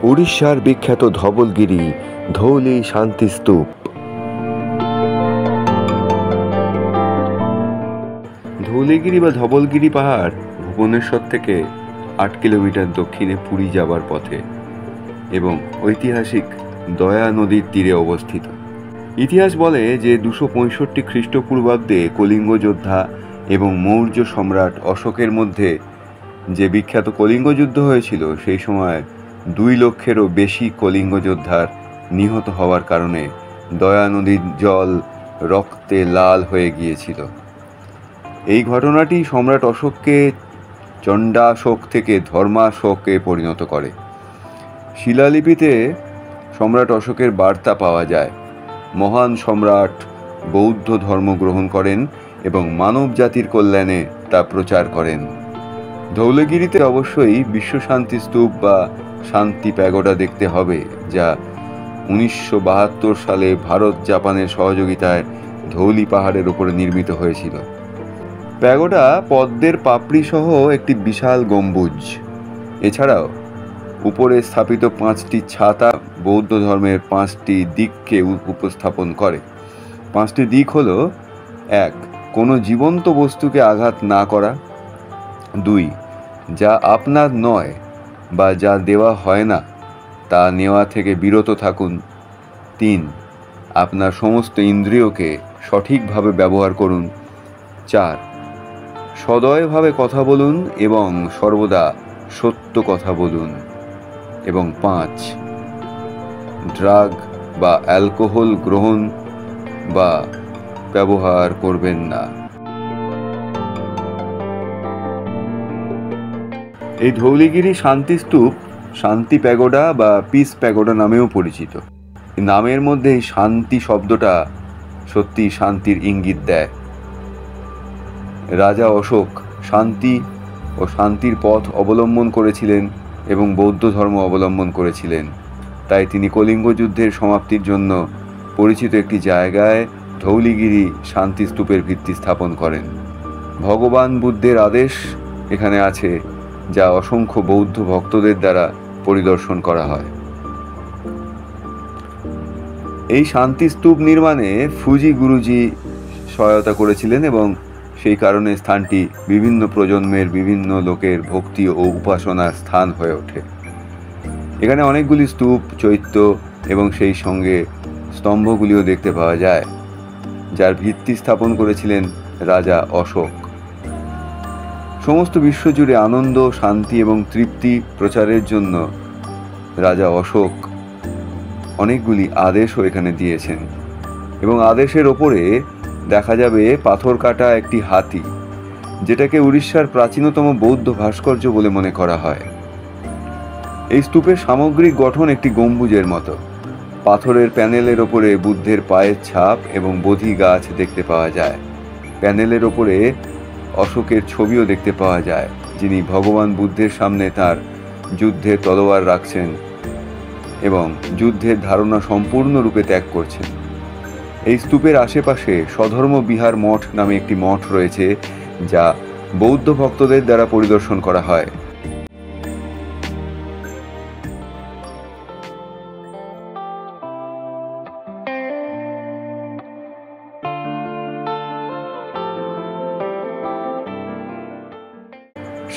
উড়িষ্যার বিখ্যাত ধবলগিরি ধৌলি শান্তিস্তূপ। ধৌলিগিরি বা ধবলগিরি পাহাড় ভুবনেশ্বর থেকে 8 কিলোমিটার দক্ষিণে পুরী যাবার পথে এবং ঐতিহাসিক দয়া নদীর তীরে অবস্থিত। ইতিহাস বলে যে 265 খ্রিস্টপূর্বাব্দে কলিঙ্গ যোদ্ধা এবং মৌর্য সম্রাট অশোকের মধ্যে যে বিখ্যাত কলিঙ্গ যুদ্ধ হয়েছিল, সেই সময় 2 লক্ষেরও বেশি কলিঙ্গ যোদ্ধার নিহত হওয়ার কারণে দয়া নদীর জল রক্তে লাল হয়ে গিয়েছিল। এই ঘটনাটি সম্রাট অশোককে চণ্ডাশোক থেকে ধর্মাশোকে পরিণত করে। শিলালিপিতে সম্রাট অশোকের বার্তা পাওয়া যায়। মহান সম্রাট বৌদ্ধ ধর্ম গ্রহণ করেন এবং মানব জাতির কল্যাণে তা প্রচার করেন। ধৌলগিরিতে অবশ্যই বিশ্ব শান্তি স্তূপ বা শান্তি প্যাগোডা দেখতে হবে, যা 1972 সালে ভারত জাপানের সহযোগিতায় ধৌলি পাহাড়ের উপরে নির্মিত হয়েছিল। প্যাগোডা পদ্মের পাপড়ি সহ একটি বিশাল গম্বুজ। এছাড়াও উপরে স্থাপিত 5টি ছাতা বৌদ্ধ ধর্মের 5টি দিককে উপস্থাপন করে। 5টি দিক হল: 1. কোনো জীবন্ত বস্তুকে আঘাত না করা। 2. যা আপনার নয় বা যা দেওয়া হয় না তা নেওয়া থেকে বিরত থাকুন। 3. আপনার সমস্ত ইন্দ্রিয়কে সঠিকভাবে ব্যবহার করুন। 4. সদয়ভাবে কথা বলুন এবং সর্বদা সত্য কথা বলুন। এবং 5. ড্রাগ বা অ্যালকোহল গ্রহণ বা ব্যবহার করবেন না। এই ধৌলিগিরি শান্তিস্তূপ শান্তি প্যাগোডা বা পিস প্যাগোডা নামেও পরিচিত। নামের মধ্যে শান্তি শব্দটা সত্যি শান্তির ইঙ্গিত দেয়। রাজা অশোক শান্তি ও শান্তির পথ অবলম্বন করেছিলেন এবং বৌদ্ধ ধর্ম অবলম্বন করেছিলেন। তাই তিনি কলিঙ্গ যুদ্ধের সমাপ্তির জন্য পরিচিত একটি জায়গায় ধৌলিগিরি শান্তিস্তূপের ভিত্তি স্থাপন করেন। ভগবান বুদ্ধের আদেশ এখানে আছে, যা অসংখ্য বৌদ্ধ ভক্তদের দ্বারা পরিদর্শন করা হয়। এই শান্তিস্তূপ নির্মাণে ফুজি গুরুজি সহায়তা করেছিলেন এবং সেই কারণে স্থানটি বিভিন্ন প্রজন্মের বিভিন্ন লোকের ভক্তি ও উপাসনার স্থান হয়ে ওঠে। এখানে অনেকগুলি স্তূপ, চৈত্য এবং সেই সঙ্গে স্তম্ভগুলিও দেখতে পাওয়া যায়, যার ভিত্তি স্থাপন করেছিলেন রাজা অশোক। সমস্ত বিশ্বজুড়ে আনন্দ, শান্তি এবং তৃপ্তি প্রচারের জন্য রাজা অশোক অনেকগুলি আদেশও এখানে দিয়েছেন এবং আদেশের ওপরে দেখা যাবে পাথর কাটা একটি হাতি, যেটাকে উড়িষ্যার প্রাচীনতম বৌদ্ধ ভাস্কর্য বলে মনে করা হয়। এই স্তূপের সামগ্রিক গঠন একটি গম্বুজের মতো। পাথরের প্যানেলের ওপরে বুদ্ধের পায়ের ছাপ এবং বোধি গাছ দেখতে পাওয়া যায়। প্যানেলের ওপরে অশোকের ছবিও দেখতে পাওয়া যায়, যিনি ভগবান বুদ্ধের সামনে তার যুদ্ধের তলোয়ার রাখছেন এবং যুদ্ধের ধারণা সম্পূর্ণরূপে ত্যাগ করছেন। এই স্তূপের আশেপাশে স্বধর্ম বিহার মঠ নামে একটি মঠ রয়েছে, যা বৌদ্ধ ভক্তদের দ্বারা পরিদর্শন করা হয়।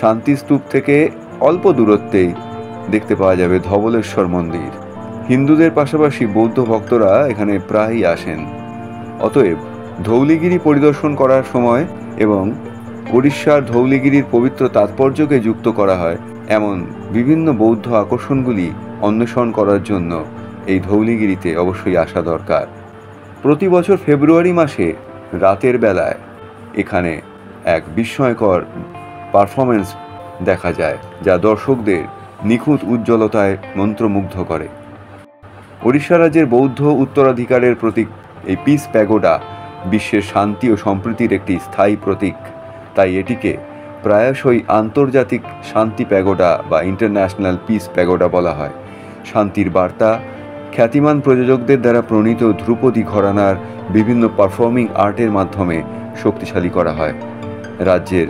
শান্তিস্তূপ থেকে অল্প দূরত্বেই দেখতে পাওয়া যাবে ধবলেশ্বর মন্দির। হিন্দুদের পাশাপাশি বৌদ্ধ ভক্তরা এখানে প্রায়ই আসেন। অতএব ধৌলিগিরি পরিদর্শন করার সময় এবং উড়িষ্যার ধৌলিগিরির পবিত্র তাৎপর্যকে যুক্ত করা হয় এমন বিভিন্ন বৌদ্ধ আকর্ষণগুলি অন্বেষণ করার জন্য এই ধৌলিগিরিতে অবশ্যই আসা দরকার। প্রতি বছর ফেব্রুয়ারি মাসে রাতের বেলায় এখানে এক বিস্ময়কর পারফরমেন্স দেখা যায়, যা দর্শকদের নিখুঁত উজ্জ্বলতায় মন্ত্রমুগ্ধ করে। ওড়িশা রাজ্যের বৌদ্ধ উত্তরাধিকারের প্রতীক এই পিস প্যাগোডা বিশ্বের শান্তি ও সম্প্রীতির একটি স্থায়ী প্রতীক। তাই এটিকে প্রায়শই আন্তর্জাতিক শান্তি প্যাগোডা বা ইন্টারন্যাশনাল পিস প্যাগোডা বলা হয়। শান্তির বার্তা খ্যাতিমান প্রযোজকদের দ্বারা প্রণীত ধ্রুপদী ঘরানার বিভিন্ন পারফর্মিং আর্টের মাধ্যমে শক্তিশালী করা হয়। রাজ্যের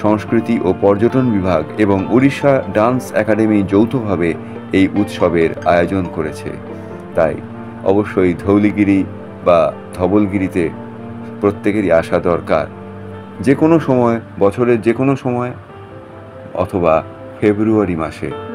সংস্কৃতি ও পর্যটন বিভাগ এবং উড়িষ্যা ডান্স একাডেমি যৌথভাবে এই উৎসবের আয়োজন করেছে। তাই অবশ্যই ধৌলিগিরি বা ধবলগিরিতে প্রত্যেকেরই আসা দরকার। যে কোনো সময়, বছরের যে কোনো সময়, অথবা ফেব্রুয়ারি মাসে।